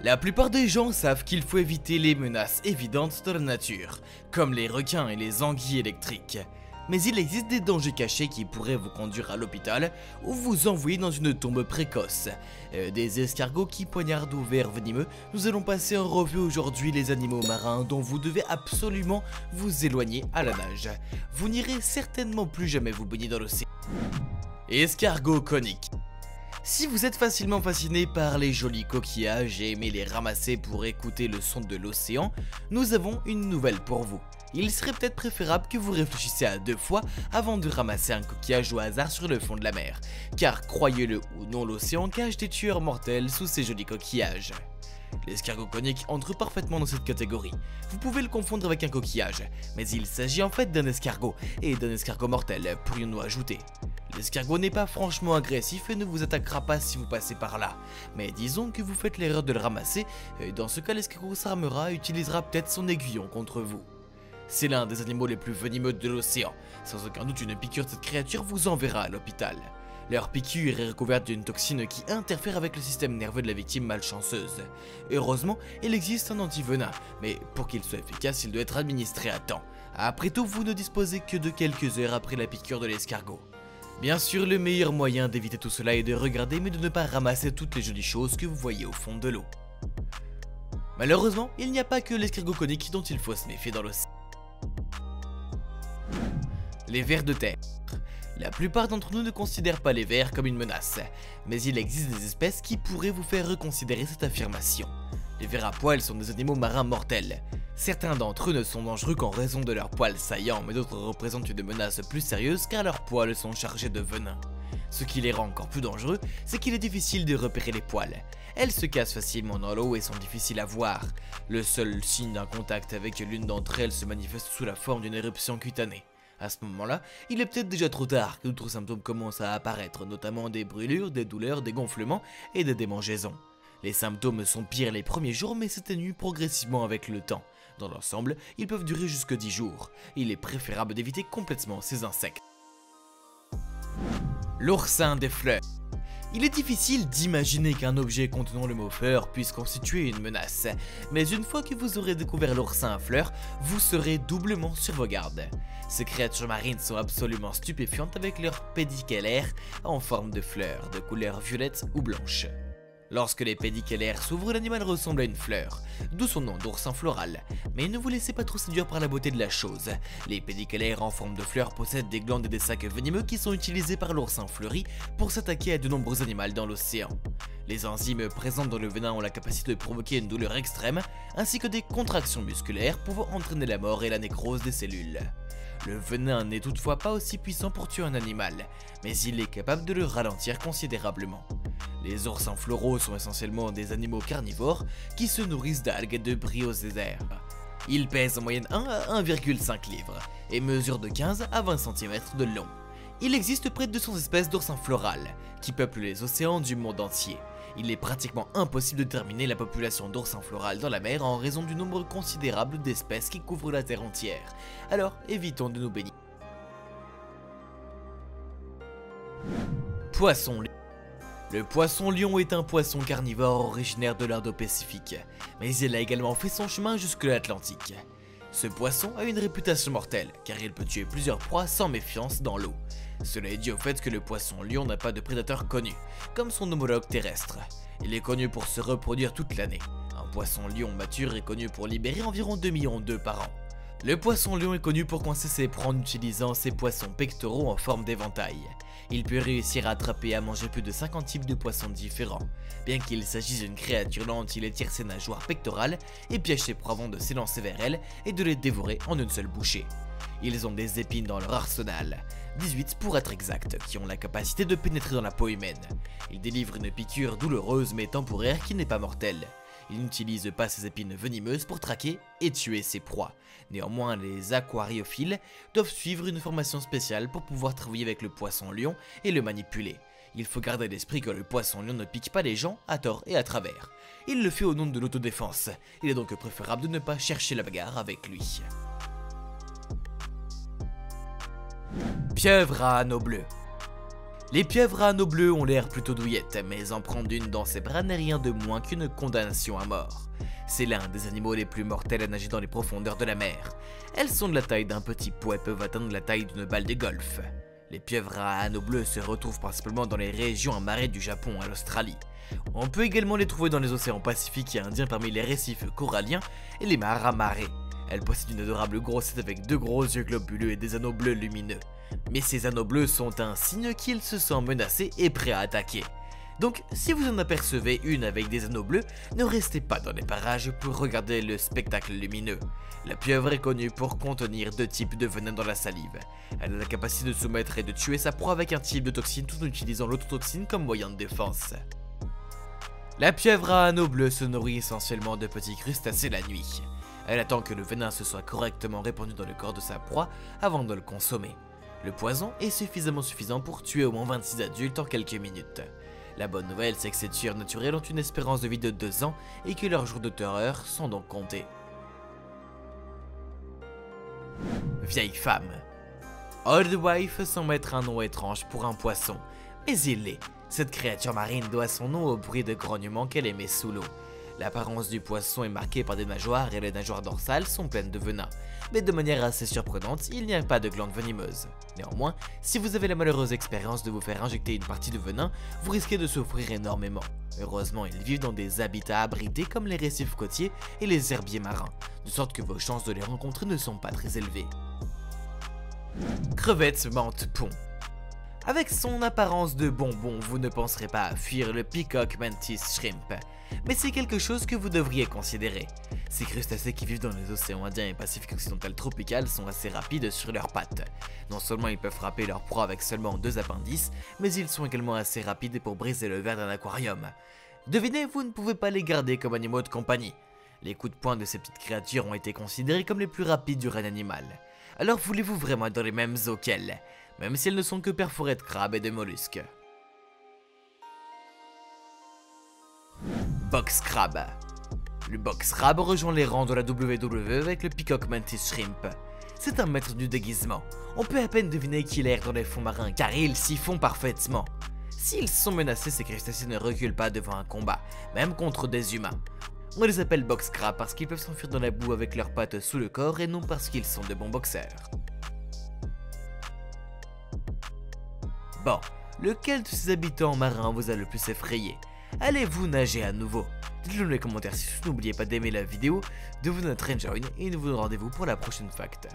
La plupart des gens savent qu'il faut éviter les menaces évidentes de la nature, comme les requins et les anguilles électriques. Mais il existe des dangers cachés qui pourraient vous conduire à l'hôpital ou vous envoyer dans une tombe précoce. Des escargots qui poignardent ou vers venimeux, nous allons passer en revue aujourd'hui les animaux marins dont vous devez absolument vous éloigner à la nage. Vous n'irez certainement plus jamais vous baigner dans l'océan. Escargots coniques. Si vous êtes facilement fasciné par les jolis coquillages et aimez les ramasser pour écouter le son de l'océan, nous avons une nouvelle pour vous. Il serait peut-être préférable que vous réfléchissiez à 2 fois avant de ramasser un coquillage au hasard sur le fond de la mer, car croyez-le ou non, l'océan cache des tueurs mortels sous ces jolis coquillages. L'escargot conique entre parfaitement dans cette catégorie. Vous pouvez le confondre avec un coquillage, mais il s'agit en fait d'un escargot, et d'un escargot mortel, pourrions-nous ajouter. L'escargot n'est pas franchement agressif et ne vous attaquera pas si vous passez par là, mais disons que vous faites l'erreur de le ramasser, et dans ce cas l'escargot s'armera et utilisera peut-être son aiguillon contre vous. C'est l'un des animaux les plus venimeux de l'océan, sans aucun doute une piqûre de cette créature vous enverra à l'hôpital. Leur piqûre est recouverte d'une toxine qui interfère avec le système nerveux de la victime malchanceuse. Heureusement, il existe un antivenin, mais pour qu'il soit efficace, il doit être administré à temps. Après tout, vous ne disposez que de quelques heures après la piqûre de l'escargot. Bien sûr, le meilleur moyen d'éviter tout cela est de regarder mais de ne pas ramasser toutes les jolies choses que vous voyez au fond de l'eau. Malheureusement, il n'y a pas que l'escargot conique dont il faut se méfier dans l'océan. Les vers de terre. La plupart d'entre nous ne considèrent pas les vers comme une menace, mais il existe des espèces qui pourraient vous faire reconsidérer cette affirmation. Les vers à poils sont des animaux marins mortels. Certains d'entre eux ne sont dangereux qu'en raison de leurs poils saillants, mais d'autres représentent une menace plus sérieuse car leurs poils sont chargés de venin. Ce qui les rend encore plus dangereux, c'est qu'il est difficile de repérer les poils. Elles se cassent facilement dans l'eau et sont difficiles à voir. Le seul signe d'un contact avec l'une d'entre elles se manifeste sous la forme d'une éruption cutanée. À ce moment-là, il est peut-être déjà trop tard que d'autres symptômes commencent à apparaître, notamment des brûlures, des douleurs, des gonflements et des démangeaisons. Les symptômes sont pires les premiers jours mais s'atténuent progressivement avec le temps. Dans l'ensemble, ils peuvent durer jusque 10 jours. Il est préférable d'éviter complètement ces insectes. L'oursin des fleurs. Il est difficile d'imaginer qu'un objet contenant le mot fleur puisse constituer une menace, mais une fois que vous aurez découvert l'oursin à fleurs, vous serez doublement sur vos gardes. Ces créatures marines sont absolument stupéfiantes avec leurs pédicellaires en forme de fleurs, de couleur violette ou blanche. Lorsque les pédicellaires s'ouvrent, l'animal ressemble à une fleur, d'où son nom d'oursin floral. Mais ne vous laissez pas trop séduire par la beauté de la chose. Les pédicellaires en forme de fleurs possèdent des glandes et des sacs venimeux qui sont utilisés par l'oursin fleuri pour s'attaquer à de nombreux animaux dans l'océan. Les enzymes présentes dans le venin ont la capacité de provoquer une douleur extrême, ainsi que des contractions musculaires pouvant entraîner la mort et la nécrose des cellules. Le venin n'est toutefois pas aussi puissant pour tuer un animal, mais il est capable de le ralentir considérablement. Les oursins floraux sont essentiellement des animaux carnivores qui se nourrissent d'algues et de bryosauxères. Ils pèsent en moyenne 1 à 1,5 livres et mesurent de 15 à 20 cm de long. Il existe près de 200 espèces d'oursins florales qui peuplent les océans du monde entier. Il est pratiquement impossible de déterminer la population d'oursins florales dans la mer en raison du nombre considérable d'espèces qui couvrent la terre entière. Alors, évitons de nous baigner. Poisson lion. Le poisson lion est un poisson carnivore originaire de l'Indo-Pacifique, mais il a également fait son chemin jusque l'Atlantique. Ce poisson a une réputation mortelle, car il peut tuer plusieurs proies sans méfiance dans l'eau. Cela est dû au fait que le poisson lion n'a pas de prédateur connu, comme son homologue terrestre. Il est connu pour se reproduire toute l'année. Un poisson lion mature est connu pour libérer environ 2 millions d'œufs par an. Le poisson lion est connu pour coincer ses proies en utilisant ses poissons pectoraux en forme d'éventail. Il peut réussir à attraper et à manger plus de 50 types de poissons différents. Bien qu'il s'agisse d'une créature lente, il étire ses nageoires pectorales et piège ses proies avant de s'élancer vers elles et de les dévorer en une seule bouchée. Ils ont des épines dans leur arsenal, 18 pour être exact, qui ont la capacité de pénétrer dans la peau humaine. Ils délivrent une piqûre douloureuse mais temporaire qui n'est pas mortelle. Il n'utilise pas ses épines venimeuses pour traquer et tuer ses proies. Néanmoins, les aquariophiles doivent suivre une formation spéciale pour pouvoir travailler avec le poisson lion et le manipuler. Il faut garder à l'esprit que le poisson lion ne pique pas les gens à tort et à travers. Il le fait au nom de l'autodéfense. Il est donc préférable de ne pas chercher la bagarre avec lui. Pieuvre à anneaux bleus. Les pieuvres à anneaux bleus ont l'air plutôt douillettes, mais en prendre une dans ses bras n'est rien de moins qu'une condamnation à mort. C'est l'un des animaux les plus mortels à nager dans les profondeurs de la mer. Elles sont de la taille d'un petit pot et peuvent atteindre la taille d'une balle de golf. Les pieuvres à anneaux bleus se retrouvent principalement dans les régions amarrées du Japon à l'Australie. On peut également les trouver dans les océans Pacifique et Indien parmi les récifs coralliens et les mares amarrées. Elles possèdent une adorable grosse tête avec 2 gros yeux globuleux et des anneaux bleus lumineux. Mais ces anneaux bleus sont un signe qu'ils se sentent menacés et prêts à attaquer. Donc si vous en apercevez une avec des anneaux bleus, ne restez pas dans les parages pour regarder le spectacle lumineux. La pieuvre est connue pour contenir 2 types de venin dans la salive. Elle a la capacité de soumettre et de tuer sa proie avec un type de toxine tout en utilisant l'autotoxine comme moyen de défense. La pieuvre à anneaux bleus se nourrit essentiellement de petits crustacés la nuit. Elle attend que le venin se soit correctement répandu dans le corps de sa proie avant de le consommer. Le poison est suffisamment suffisant pour tuer au moins 26 adultes en quelques minutes. La bonne nouvelle, c'est que ces tueurs naturels ont une espérance de vie de 2 ans et que leurs jours de terreur sont donc comptés. Vieille femme. Old Wife semble être un nom étrange pour un poisson, mais il l'est. Cette créature marine doit son nom au bruit de grognement qu'elle émet sous l'eau. L'apparence du poisson est marquée par des nageoires et les nageoires dorsales sont pleines de venin, mais de manière assez surprenante, il n'y a pas de glandes venimeuses. Néanmoins, si vous avez la malheureuse expérience de vous faire injecter une partie de venin, vous risquez de souffrir énormément. Heureusement, ils vivent dans des habitats abrités comme les récifs côtiers et les herbiers marins, de sorte que vos chances de les rencontrer ne sont pas très élevées. Crevette menthe pond. Avec son apparence de bonbon, vous ne penserez pas à fuir le Peacock Mantis Shrimp, mais c'est quelque chose que vous devriez considérer. Ces crustacés qui vivent dans les océans Indien et Pacifique occidental tropical sont assez rapides sur leurs pattes. Non seulement ils peuvent frapper leur proie avec seulement 2 appendices, mais ils sont également assez rapides pour briser le verre d'un aquarium. Devinez, vous ne pouvez pas les garder comme animaux de compagnie. Les coups de poing de ces petites créatures ont été considérés comme les plus rapides du règne animal. Alors voulez-vous vraiment être dans les mêmes eaux qu'elles, même si elles ne sont que perforées de crabes et de mollusques? Box Crab. Le Box Crab rejoint les rangs de la WWE avec le Peacock Mantis Shrimp. C'est un maître du déguisement. On peut à peine deviner qu'il erre dans les fonds marins car ils s'y font parfaitement. S'ils sont menacés, ces crustacés ne reculent pas devant un combat, même contre des humains. On les appelle Box Crab parce qu'ils peuvent s'enfuir dans la boue avec leurs pattes sous le corps et non parce qu'ils sont de bons boxeurs. Bon, lequel de ces habitants marins vous a le plus effrayé? Allez-vous nager à nouveau? Dites-le dans les commentaires si n'oubliez pas d'aimer la vidéo, de vous notre enjoy et nous vous rendez-vous pour la prochaine fact.